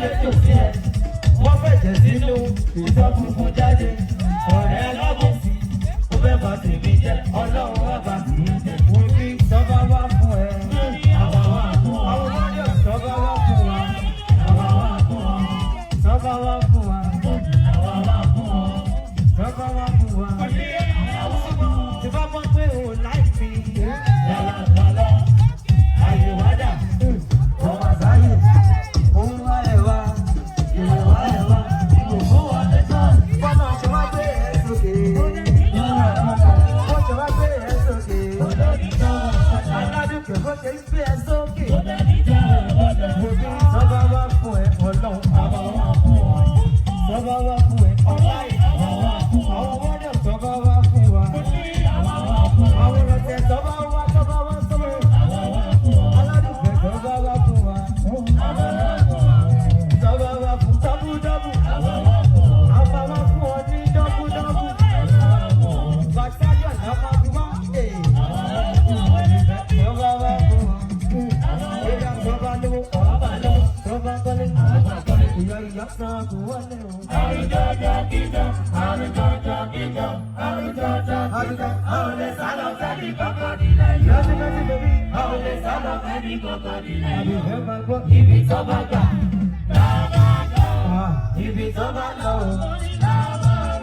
lè tò sí ẹ. Wọ́n fẹ̀jẹ̀ sínú ìtọ́ funfun jáde. Ọ̀rẹ́ alábòsí, ó fẹ́ bá tèmi jẹ́. Ọlọ́run wá bá tèmi jẹ́. Wo bí tọ́ba wá fún ẹ. Àwa wá fún ọ. Àwọn ọmọdé tọ́ba wá fún wa. Àwa wá fún ọ. Tọ́ba wá fún wa. Àwa wá fún ọ. Tọ́ba wá fún wa. Tí bá gbọ́ pé o láì fi. Yàrá ìgbàlọ́. Àyè wádà. Ọmọ sáyé. Òun wá ẹ̀ wá. Ìwé wá ẹ̀ wá. Ìgbòho wà lẹ́tọ̀. Bọ́lá ṣe wá gbé ẹ̀ sókè. Bó ṣe wá gbé ẹ̀ sókè. Aládùúgbò bó ṣe gbé ẹ̀ sókè. Mo bí sọ́ba wá fún ẹ ọlọ́run. Sọ́ba wá fún ẹ ọláì. Àwọn ọmọdé sọ́ba wá fún wa. Àwọn ọ̀rọ̀tẹ̀ sọ́ba wá sọ́ba wá sọ́ba. Aládùúgbò sọ́ba wá fún wa. Sọ́ba wá fún dọ́bù-dọ́bù. Àbá wá fún ọ ní dọ́bù-dọ́bù. Bàtàjọ́ náà máa fi wá. Sọ́ba wá fún wa. Ìyá sọ́ba lówó ọ̀bá lówó. Sọ́ba kọ́lé. Ìyá ìyá kan kò wọlé o. Àrùjọ́jọ́ kíjọ. Àrùjọ́jọ́ kíjọ. Àrùjọ́jọ́ kíjọ. Àwọn lè sálọ fẹ́ni kọ́kọ́ nílẹ̀ yìí. Lọ́sibẹ́sí bèbí. Àwọn lè sálọ fẹ́ni kọ́kọ́ nílẹ̀ yìí. Àbí ẹ máa gbọ́. Ibi tó bá gbà. Ibi tó bá lọ o.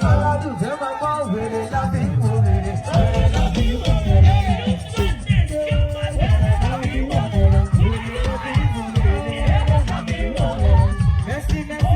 Aládùn tẹ́ máa gbọ́ wèrè lábí wò wèrè. Wèrè lábí wò wèrè. Merci, merci.